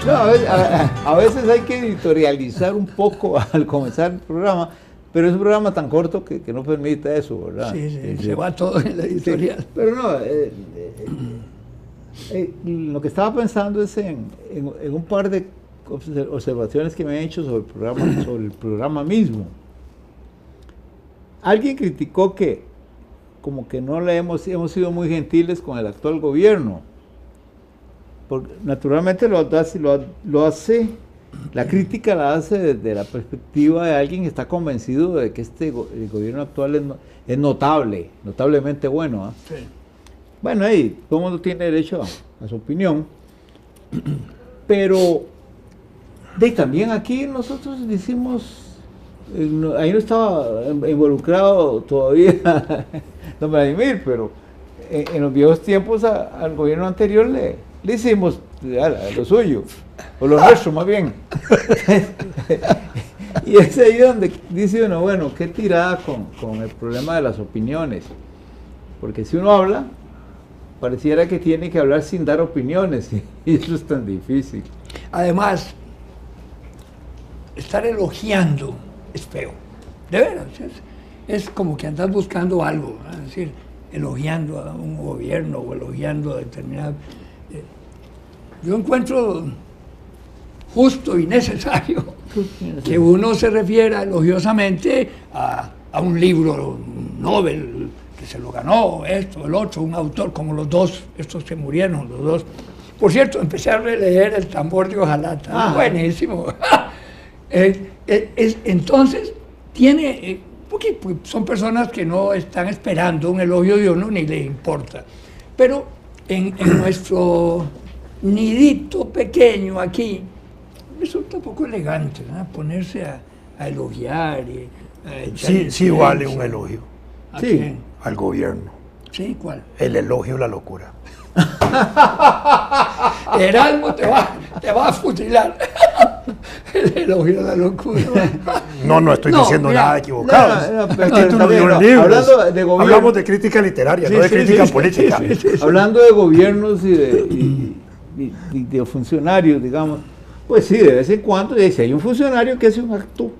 No, a veces hay que editorializar un poco al comenzar el programa, pero es un programa tan corto que no permite eso, ¿verdad? Sí, se va todo en la editorial. Sí, pero no, lo que estaba pensando es en un par de observaciones que me han hecho sobre el programa mismo. Alguien criticó que como que no le hemos sido muy gentiles con el actual gobierno. Porque naturalmente lo hace, la crítica la hace desde la perspectiva de alguien que está convencido de que el gobierno actual es notablemente bueno. Sí. Bueno, ahí todo el mundo tiene derecho a su opinión, pero también aquí nosotros decimos, ahí no estaba involucrado todavía don Vladimir, pero en los viejos tiempos al gobierno anterior le hicimos lo suyo, o lo nuestro más bien. Y es ahí donde dice uno, bueno, qué tirada con el problema de las opiniones, porque si uno habla, pareciera que tiene que hablar sin dar opiniones, y eso es tan difícil. Además, estar elogiando es feo, de veras, es como que andas buscando algo, ¿no? Es decir, elogiando a un gobierno o elogiando a determinado... Yo encuentro justo y necesario que uno se refiera elogiosamente a un libro Nobel que se lo ganó, esto, el otro, un autor como los dos, estos que murieron, los dos. Por cierto, empecé a releer El tambor de Ojalata, buenísimo. Entonces, porque son personas que no están esperando un elogio de uno ni le importa. Pero en nuestro nidito pequeño aquí, resulta poco elegante, ¿no? Ponerse a elogiar y sí vale un elogio. ¿A quién? Al gobierno. ¿Sí? ¿Cuál? El elogio, la locura. Erasmo te va a fusilar. El elogio, la locura. No estoy diciendo nada equivocado. Hablando de gobierno, hablamos de crítica literaria, no de crítica política. Hablando de gobiernos y de funcionarios, digamos, pues sí, de vez en cuando, si hay un funcionario que hace un acto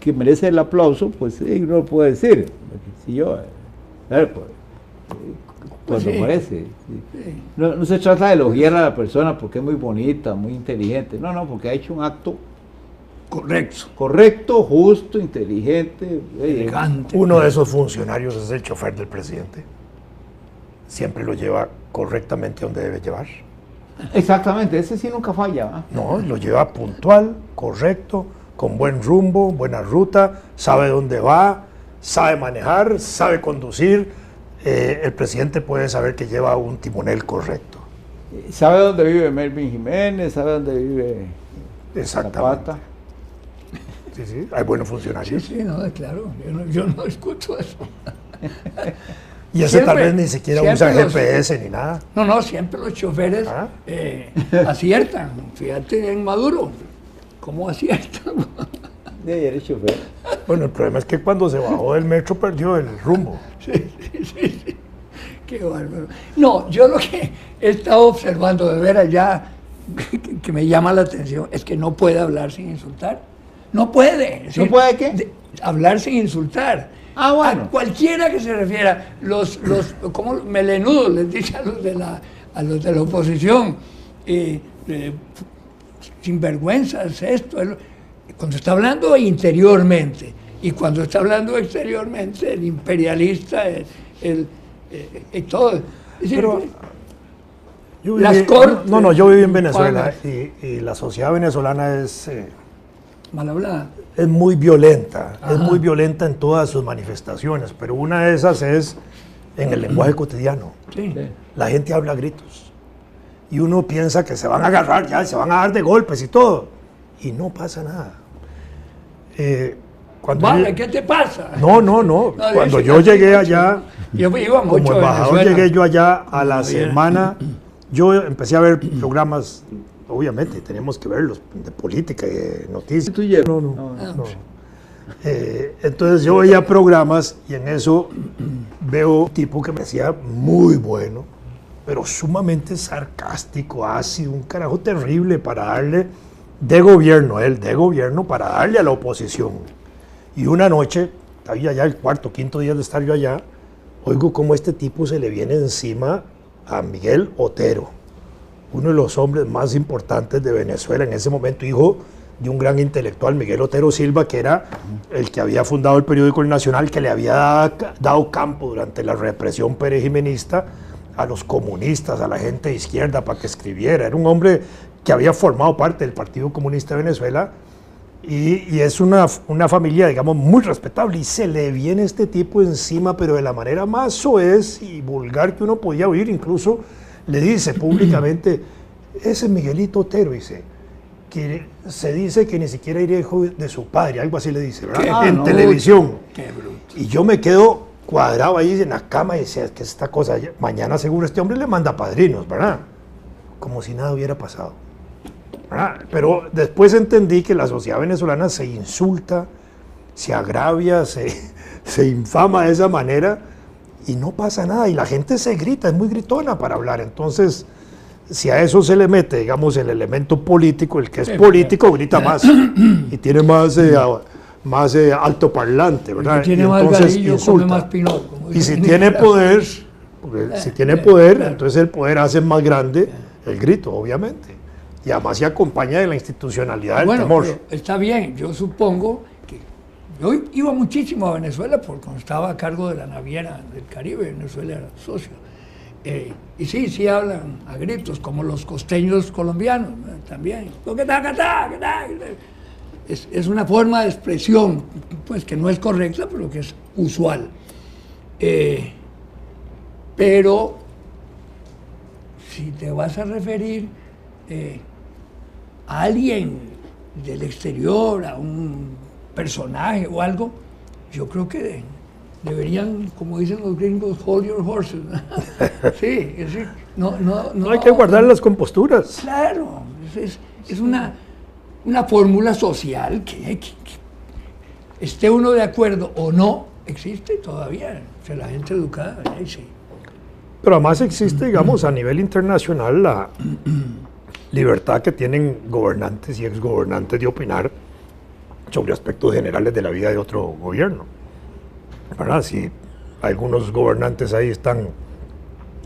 que merece el aplauso, pues sí, uno lo puede decir. Si yo, cuando parece. Sí. No se trata de elogiar a la persona porque es muy bonita, muy inteligente. No, porque ha hecho un acto correcto, justo, inteligente, elegante. Uno de esos funcionarios es el chofer del presidente. Siempre lo lleva correctamente donde debe llevar. Exactamente, ese sí nunca falla. No, lo lleva puntual, correcto, con buen rumbo, buena ruta, sabe dónde va, sabe manejar, sabe conducir. El presidente puede saber que lleva un timonel correcto. Sabe dónde vive Melvin Jiménez, sabe dónde vive Zapata. Sí, hay buenos funcionarios. Sí, no, claro, yo no escucho eso. Y ese tal vez ni siquiera usa GPS ni nada. No, siempre los choferes aciertan. Fíjate en Maduro, ¿cómo aciertan? Eres chofer. Bueno, el problema es que cuando se bajó del metro perdió el rumbo. Sí. Qué bárbaro. No, yo lo que he estado observando de veras ya, que me llama la atención, es que no puede hablar sin insultar. No puede. ¿No puede qué? Hablar sin insultar. Bueno. A cualquiera que se refiera, como melenudos les dice a los de la oposición, sinvergüenzas, esto, cuando está hablando interiormente, y cuando está hablando exteriormente, el imperialista, todo. Pero yo viví en Venezuela y la sociedad venezolana es mal hablada. Es muy violenta, es muy violenta en todas sus manifestaciones, pero una de esas es en el lenguaje cotidiano. Sí. La gente habla a gritos y uno piensa que se van a agarrar ya, se van a dar de golpes y todo, y no pasa nada. ¿Qué te pasa? No. Cuando yo llegué allá, yo iba mucho como embajador, llegué yo allá a la semana, yo empecé a ver programas. Obviamente, tenemos que verlos, de política y de noticias. No. Entonces yo veía programas y en eso veo un tipo que me decía muy bueno, pero sumamente sarcástico, ácido, un carajo terrible para darle de gobierno para darle a la oposición. Y una noche, había ya el cuarto, quinto día de estar yo allá, oigo cómo este tipo se le viene encima a Miguel Otero, uno de los hombres más importantes de Venezuela en ese momento, hijo de un gran intelectual, Miguel Otero Silva, que era el que había fundado el periódico El Nacional, que le había dado campo durante la represión perejimenista a los comunistas, a la gente de izquierda para que escribiera. Era un hombre que había formado parte del Partido Comunista de Venezuela y es una familia, digamos, muy respetable, y se le viene este tipo encima, pero de la manera más soez y vulgar que uno podía oír. Incluso le dice públicamente, ese Miguelito Otero, dice, que se dice que ni siquiera era hijo de su padre, algo así le dice, ¿verdad? En televisión. Qué bruto. Y yo me quedo cuadrado ahí en la cama y decía, que esta cosa, mañana seguro este hombre le manda padrinos, ¿verdad? Como si nada hubiera pasado, ¿verdad? Pero después entendí que la sociedad venezolana se insulta, se agravia, se infama de esa manera y no pasa nada. Y la gente se grita, es muy gritona para hablar. Entonces, si a eso se le mete, digamos, el elemento político, el que es político grita más y tiene más altoparlante, ¿verdad? El que tiene y más entonces garillo, insulta. come más pinot, como Y si dicen. tiene poder, porque si tiene poder, entonces el poder hace más grande el grito, obviamente. Y además se acompaña de la institucionalidad del Bueno, temor. pero está bien, yo supongo que yo iba muchísimo a Venezuela porque cuando estaba a cargo de la naviera del Caribe, Venezuela era socio. Y sí hablan a gritos, como los costeños colombianos, también. Es una forma de expresión, pues que no es correcta, pero que es usual. Pero si te vas a referir a alguien del exterior, a un personaje o algo, yo creo que deberían, como dicen los gringos, hold your horses. Sí, es decir, no hay que guardar las composturas. Claro, es una fórmula social que esté uno de acuerdo o no, existe todavía. O sea, la gente educada, ahí sí. Pero además existe, digamos, a nivel internacional la libertad que tienen gobernantes y exgobernantes de opinar sobre aspectos generales de la vida de otro gobierno, ¿verdad? Si algunos gobernantes ahí están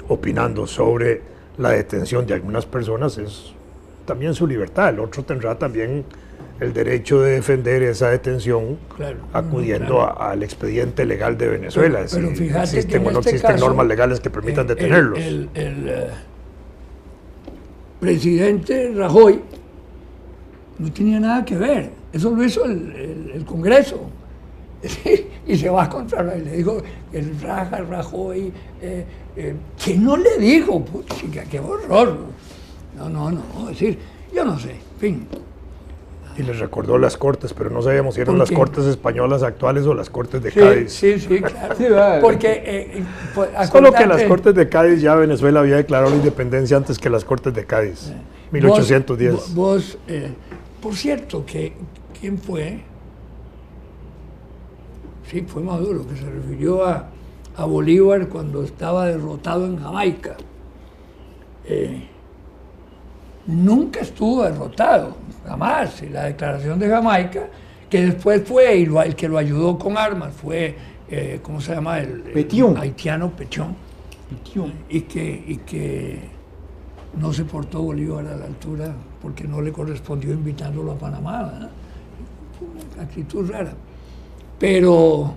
opinando sobre la detención de algunas personas, es también su libertad. El otro tendrá también el derecho de defender esa detención, claro, acudiendo claro. al expediente legal de Venezuela. Pero si fíjate existen que o no este existen caso, normas legales que permitan detenerlos. El presidente Rajoy no tenía nada que ver. Eso lo hizo el Congreso. Y se va contra él. Le dijo, el Rajoy, que no le dijo, puchica, qué horror. No, es decir, yo no sé, en fin. Y les recordó las cortes, pero no sabíamos si eran ¿Por las qué? cortes españolas actuales o las cortes de Cádiz. Sí, claro. Sí, ¿verdad? Porque, Solo que acordate, las cortes de Cádiz, ya Venezuela había declarado la independencia antes que las cortes de Cádiz, 1810. Vos, por cierto, ¿quién fue? Sí, fue Maduro, que se refirió a Bolívar cuando estaba derrotado en Jamaica. Nunca estuvo derrotado, jamás. Y la declaración de Jamaica, que después fue, y el que lo ayudó con armas fue, ¿cómo se llama? El haitiano Petion. Y que no se portó Bolívar a la altura porque no le correspondió invitándolo a Panamá, ¿verdad? Fue una actitud rara. Pero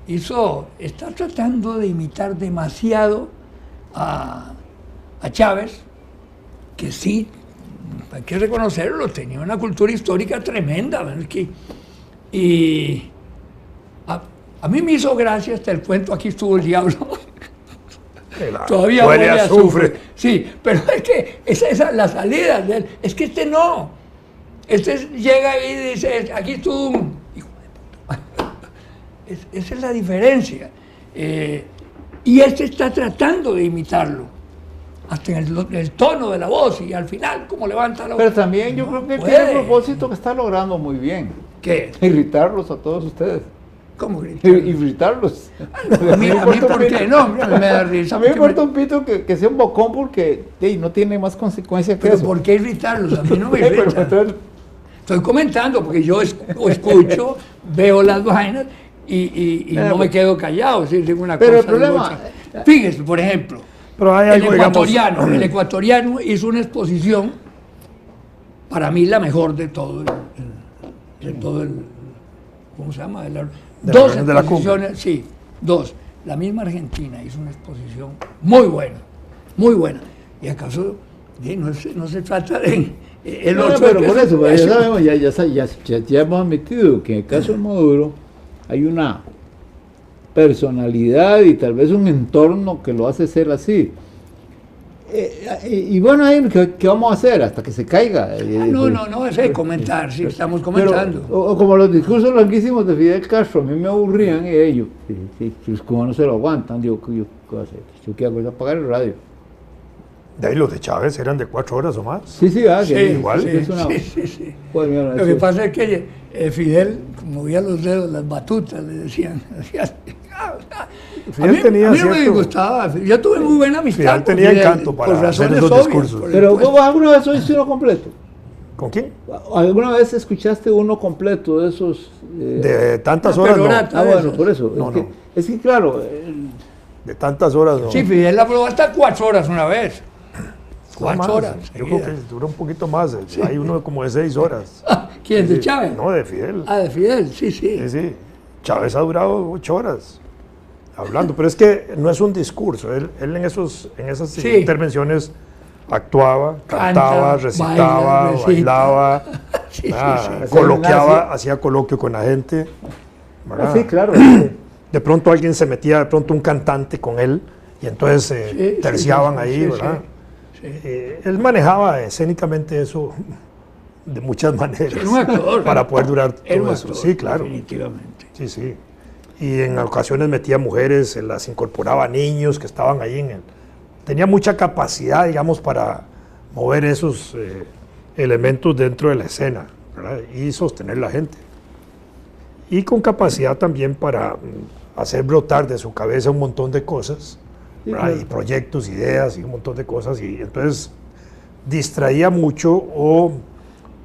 está tratando de imitar demasiado a Chávez, que sí, hay que reconocerlo, tenía una cultura histórica tremenda. Y a mí me hizo gracia hasta el cuento Aquí estuvo el diablo. Todavía huele a azufre. Sí, pero es que esa es la salida de él. Es que este no. Llega y dice, aquí estuvo un hijo de puta. Esa es la diferencia. Y está tratando de imitarlo. Hasta en el tono de la voz y al final, como levanta la voz. Pero también yo creo que tiene un propósito que está logrando muy bien. ¿Qué? Irritarlos a todos ustedes. ¿Cómo y gritar? fritarlos. A mí ¿por qué? No, hombre, me da risa. A mí me porque importa un pito que sea un bocón porque no tiene más consecuencia que Pero eso. ¿por qué irritarlos? A mí no me Pero irrita. entonces, Estoy comentando porque yo escucho, veo las vainas y no me quedo callado. Si digo una pero cosa, el digo problema- otra. Fíjese, por ejemplo, Pero hay algo, el ecuatoriano hizo una exposición, para mí la mejor de todo ¿cómo se llama? Dos de la exposiciones, sí, dos. La misma Argentina hizo una exposición muy buena, muy buena. Y acaso no se trata de... el no, otro pero que por es- eso, pues, ya sabemos, ya hemos admitido que en el caso de Maduro hay una personalidad y tal vez un entorno que lo hace ser así. Y bueno, ahí, ¿qué vamos a hacer hasta que se caiga? No, es comentar, sí, estamos comentando. O como los discursos larguísimos de Fidel Castro, a mí me aburrían y ellos, si los cubanos se lo aguantan, digo, ¿qué voy a hacer? ¿Yo qué hago? Es apagar el radio. De ahí los de Chávez eran de 4 horas o más. Sí, Sí, igual. sí, es una- sí. Pues, mira, Lo que eso- pasa es que Fidel movía los dedos, las batutas, le decían. Fidel a tenía mí no me cierto- gustaba. Yo tuve muy buena amistad. Fidel con tenía encanto para por hacer razones esos obvias, discursos. por Pero supuesto. ¿vos alguna vez oíste uno completo? ¿Con quién? ¿Alguna vez escuchaste uno completo de esos? De tantas Una horas no. perorata. Ah, bueno, esos. por eso. No, no. Es que claro, De tantas horas no. Sí, Fidel la probó hasta 4 horas una vez. No más. 4 horas. Yo creo que seguidas. duró un poquito más. Hay uno como de 6 horas. ¿Quién? ¿De Sí. Chávez? No, de Fidel. Ah, de Fidel, sí. Sí, sí. Chávez ha durado 8 horas hablando, pero es que no es un discurso. Él en esas Sí. intervenciones actuaba, Canta, cantaba, recitaba, baila, bailaba, Sí, ah, sí. coloquiaba, hacía coloquio con la gente. ¿verdad? sí, claro. De pronto alguien se metía, de pronto un cantante con él, y entonces Sí, terciaban sí, ahí, sí, ¿verdad? sí. Él manejaba escénicamente eso de muchas maneras. Era un actor. Para poder durar Era un todo eso. actor, Sí, claro. definitivamente. Sí, sí. Y en ocasiones metía mujeres, se las incorporaba a niños que estaban ahí en él. Tenía mucha capacidad, digamos, para mover esos elementos dentro de la escena, ¿verdad? Y sostener la gente. Y con capacidad también para hacer brotar de su cabeza un montón de cosas, Sí, ¿verdad? claro. Y proyectos, ideas y un montón de cosas. Y entonces distraía mucho o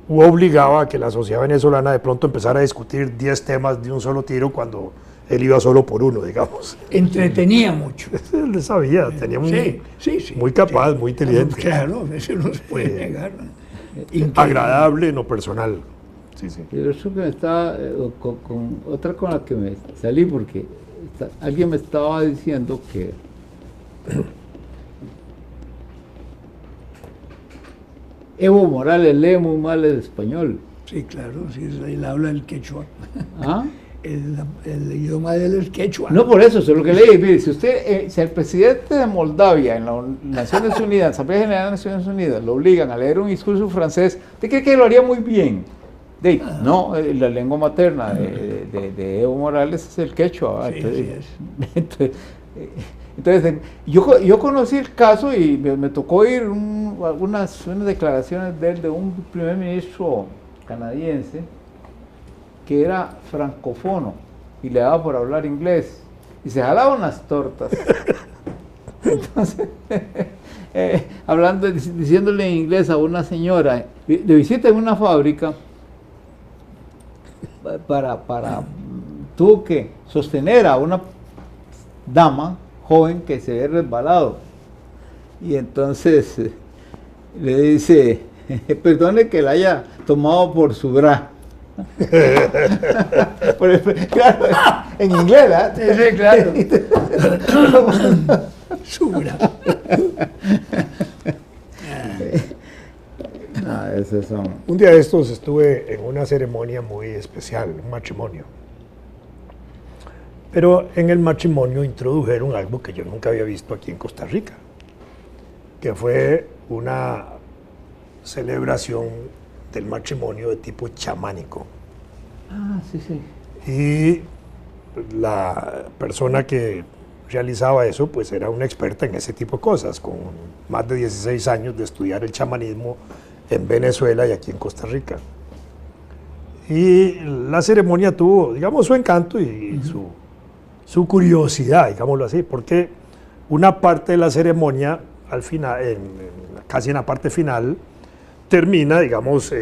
obligaba a que la sociedad venezolana de pronto empezara a discutir 10 temas de un solo tiro cuando él iba solo por uno, digamos. Entretenía mucho. Él le sabía, tenía Sí. muy capaz, muy inteligente, Claro, eso no se puede negar. Increíble. agradable en lo personal. Sí, sí. Y eso que me estaba, otra con la que me salí, porque alguien me estaba diciendo que Evo Morales lee muy mal el español. Sí, claro, sí, él habla el quechua. ¿Ah? El idioma de él es quechua. No por eso, eso es lo que leí. Mire, si usted, si el presidente de Moldavia en las Naciones Unidas, en la Asamblea General de Naciones Unidas, lo obligan a leer un discurso francés, ¿usted cree que lo haría muy bien? No, la lengua materna de Evo Morales es el quechua. Sí, Entonces, así entonces, yo conocí el caso y me tocó oír unas declaraciones de él, de un primer ministro canadiense que era francofono y le daba por hablar inglés y se jalaba unas tortas. Entonces, diciéndole en inglés a una señora de visita en una fábrica, tuvo que sostener a una dama joven que se ve resbalado y entonces le dice, perdone que la haya tomado por su bra. Claro, en inglés, ¿verdad? Sí, claro. Subra. Esos son. Un día de estos estuve en una ceremonia muy especial, un matrimonio. Pero en el matrimonio introdujeron algo que yo nunca había visto aquí en Costa Rica, que fue una celebración del matrimonio de tipo chamánico. Ah, sí, sí. Y la persona que realizaba eso, pues era una experta en ese tipo de cosas, con más de 16 años de estudiar el chamanismo en Venezuela y aquí en Costa Rica. Y la ceremonia tuvo, digamos, su encanto y su curiosidad, digámoslo así, porque una parte de la ceremonia, al final, casi en la parte final, termina, digamos,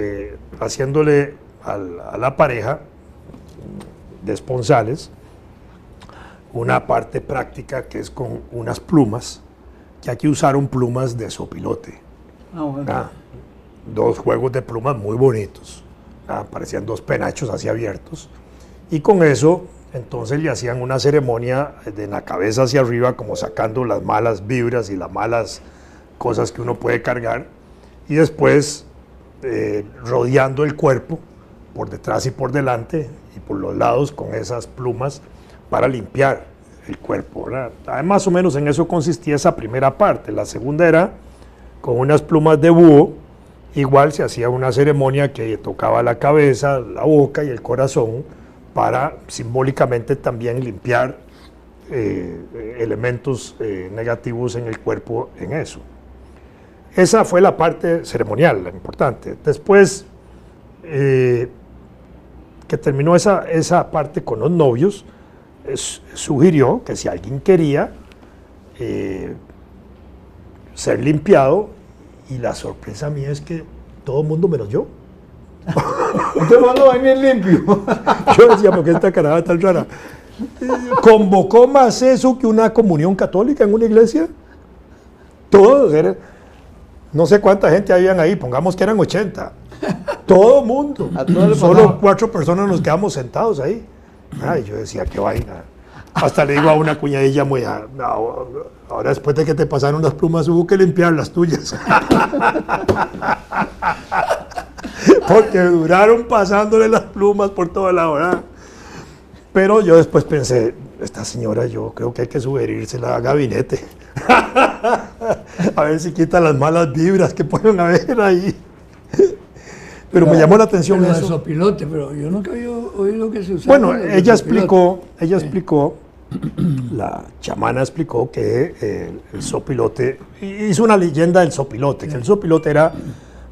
haciéndole a la pareja de esponsales una parte práctica que es con unas plumas, que aquí usaron plumas de sopilote. Bueno. Dos juegos de plumas muy bonitos, parecían dos penachos así abiertos, y con eso entonces le hacían una ceremonia de la cabeza hacia arriba, como sacando las malas vibras y las malas cosas que uno puede cargar, y después rodeando el cuerpo por detrás y por delante y por los lados con esas plumas para limpiar el cuerpo, ¿verdad? Más o menos en eso consistía esa primera parte. La segunda era con unas plumas de búho. Igual se hacía una ceremonia que tocaba la cabeza, la boca y el corazón para simbólicamente también limpiar elementos negativos en el cuerpo en eso. Esa fue la parte ceremonial, la importante. Después que terminó esa parte con los novios, sugirió que si alguien quería ser limpiado, y la sorpresa mía es que todo el mundo menos yo. Usted no lo va bien limpio. Yo decía, ¿por qué esta carada tan rara? ¿Convocó más eso que una comunión católica en una iglesia? Todos, no sé cuánta gente habían ahí, pongamos que eran 80. Todo el mundo. Solo 4 personas nos quedamos sentados ahí. Y yo decía, qué vaina. Hasta le digo a una cuñadilla muy, ahora después de que te pasaron las plumas hubo que limpiar las tuyas. Porque duraron pasándole las plumas por toda la hora. Pero yo después pensé, esta señora yo creo que hay que sugerírsela al gabinete. A ver si quita las malas vibras que pueden haber ahí. Pero me llamó la atención eso. eso. Sopilote, pero yo nunca había oído que se usaba. Bueno, ella explicó, la chamana explicó que el sopilote, hizo una leyenda del sopilote, que el sopilote era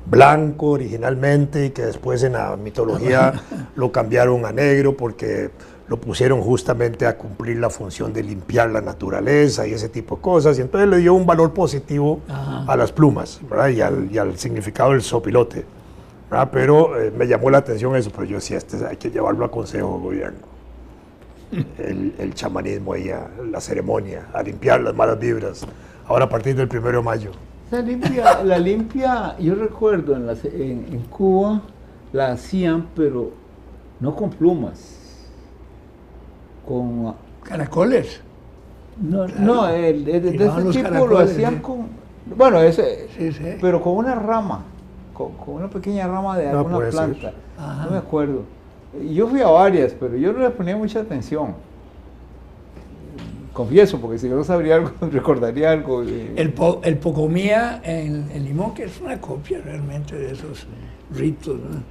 blanco originalmente y que después en la mitología lo cambiaron a negro porque lo pusieron justamente a cumplir la función de limpiar la naturaleza y ese tipo de cosas, y entonces le dio un valor positivo a las plumas, ¿verdad? Y al significado del sopilote. Pero me llamó la atención eso, pero yo decía, hay que llevarlo a consejo de gobierno. El chamanismo y la ceremonia, a limpiar las malas vibras, ahora a partir del 1 de mayo. La limpia, yo recuerdo en Cuba la hacían, pero no con plumas, con caracoles. No, Claro. no, de ese tipo lo hacían con, bueno, pero con una rama, con una pequeña rama de alguna planta, no me acuerdo. Yo fui a varias, pero yo no le ponía mucha atención. Confieso, porque si yo no sabría algo, recordaría algo. El pocomía en Limón, que es una copia realmente de esos ritos, ¿no?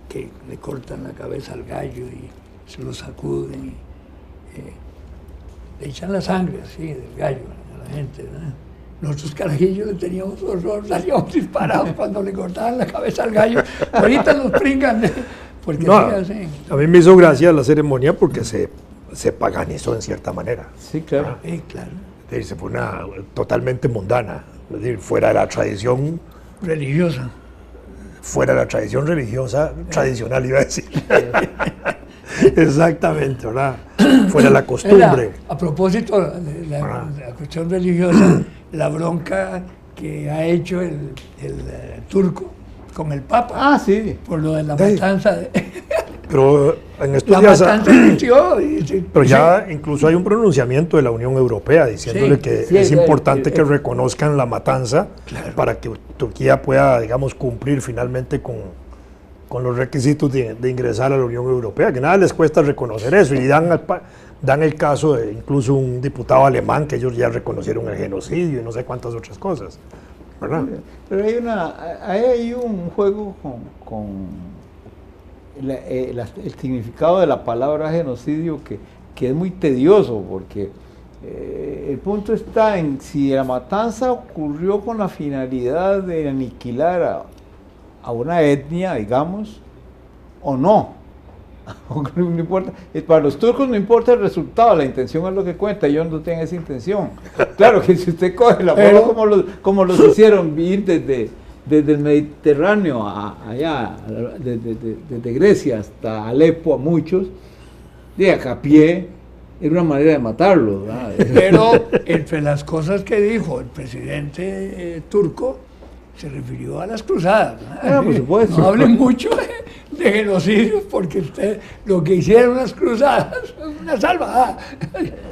Que le cortan la cabeza al gallo y se lo sacuden y le echan la sangre así del gallo a la gente, ¿no? Nosotros carajillos le teníamos horror, salíamos disparados cuando le cortaban la cabeza al gallo. Ahorita nos pringan, porque no, así. A mí me hizo gracia la ceremonia porque se paganizó en cierta manera. Sí, claro. Claro. Es decir, se fue una totalmente mundana, es decir, fuera de la tradición religiosa. Fuera de la tradición religiosa, tradicional iba a decir. Exactamente, ¿verdad? Fuera de la costumbre. A propósito de la cuestión religiosa, la bronca que ha hecho el turco con el Papa. Ah, sí. Por lo de la matanza. Pero en estos La días, matanza inició. pero ya incluso hay un pronunciamiento de la Unión Europea diciéndole que es importante que reconozcan la matanza para que Turquía pueda, digamos, cumplir finalmente con los requisitos de ingresar a la Unión Europea, que nada les cuesta reconocer eso, y dan el caso de incluso un diputado alemán que ellos ya reconocieron el genocidio y no sé cuántas otras cosas, ¿verdad? Pero hay un juego con el significado de la palabra genocidio que es muy tedioso, porque el punto está en si la matanza ocurrió con la finalidad de aniquilar a una etnia, digamos, o no. No importa, para los turcos no importa el resultado, la intención es lo que cuenta, ellos no tienen esa intención. Claro que si usted coge la forma como los hicieron ir desde el Mediterráneo allá, desde Grecia hasta Alepo a muchos, de acá a pie, era una manera de matarlos, ¿verdad? Pero entre las cosas que dijo el presidente turco, se refirió a las cruzadas. Por supuesto. No hablen mucho de genocidios porque usted lo que hicieron las cruzadas es una salvada.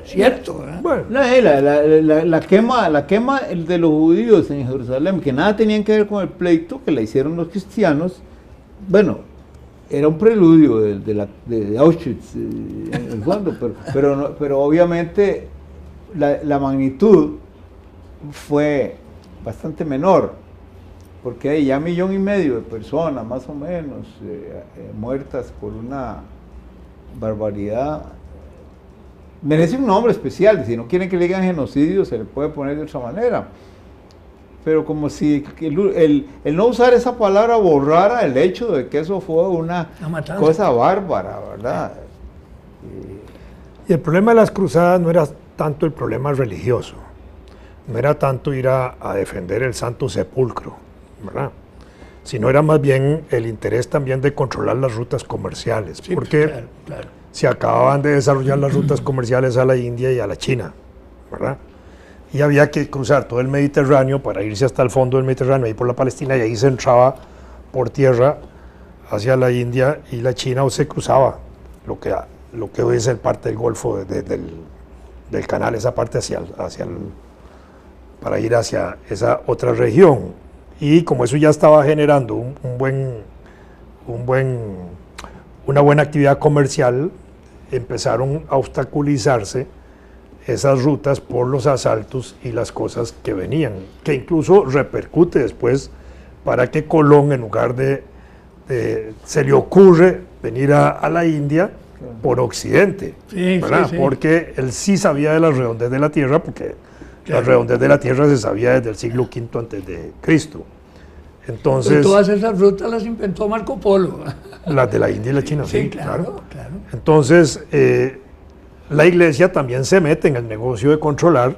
Cierto. Bueno, la quema de los judíos en Jerusalén, que nada tenían que ver con el pleito que la hicieron los cristianos, bueno, era un preludio de Auschwitz, en el fondo, pero obviamente la magnitud fue bastante menor, porque hay ya 1,5 millones de personas, más o menos, muertas por una barbaridad. Merece un nombre especial, si no quieren que le digan genocidio, se le puede poner de otra manera. Pero como si el no usar esa palabra borrara el hecho de que eso fue una cosa bárbara, ¿verdad? Y el problema de las cruzadas no era tanto el problema religioso, no era tanto ir a defender el Santo Sepulcro, ¿verdad? Sino era más bien el interés también de controlar las rutas comerciales, Sí, porque claro. se acababan de desarrollar las rutas comerciales a la India y a la China, ¿verdad? Y había que cruzar todo el Mediterráneo para irse hasta el fondo del Mediterráneo, ahí por la Palestina, y ahí se entraba por tierra hacia la India y la China, o se cruzaba lo que hoy es el parte del Golfo del canal, esa parte para ir hacia esa otra región. Y como eso ya estaba generando una buena actividad comercial, empezaron a obstaculizarse esas rutas por los asaltos y las cosas que venían, que incluso repercute después para que Colón, en lugar se le ocurre venir a la India por Occidente, ¿verdad? Sí. Porque él sí sabía de la redondez de la Tierra, porque la redondez de la Tierra se sabía desde el siglo V antes de Cristo. Entonces, pero todas esas rutas las inventó Marco Polo. Las de la India y la China, sí, claro. Entonces, la Iglesia también se mete en el negocio de controlar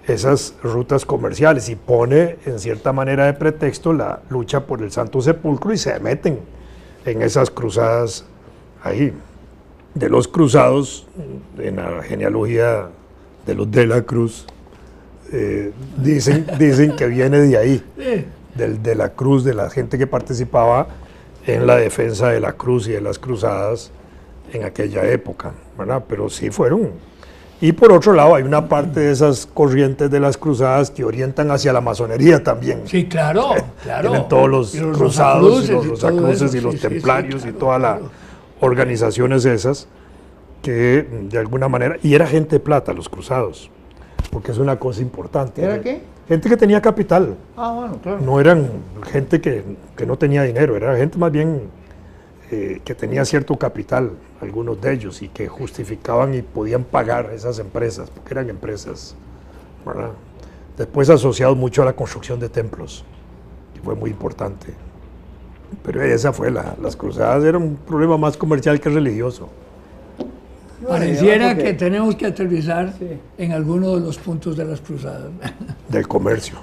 esas rutas comerciales y pone en cierta manera de pretexto la lucha por el Santo Sepulcro, y se meten en esas cruzadas ahí. De los cruzados, en la genealogía de los de la Cruz, dicen que viene de ahí, de la cruz, de la gente que participaba en la defensa de la cruz y de las cruzadas en aquella época, ¿verdad? Pero sí fueron. Y por otro lado, hay una parte de esas corrientes de las cruzadas que orientan hacia la masonería también. Sí, claro. Tienen todos los cruzados y los rosacruces y los templarios y todas las organizaciones esas que de alguna manera, y era gente de plata los cruzados, porque es una cosa importante. ¿Era qué? Gente que tenía capital. Bueno, claro. No eran gente que no tenía dinero, era gente más bien que tenía cierto capital, algunos de ellos, y que justificaban y podían pagar esas empresas, porque eran empresas, ¿verdad? Después asociados mucho a la construcción de templos, que fue muy importante. Pero esa fue las cruzadas, era un problema más comercial que religioso. Pareciera que tenemos que aterrizar en alguno de los puntos de las cruzadas. Del comercio.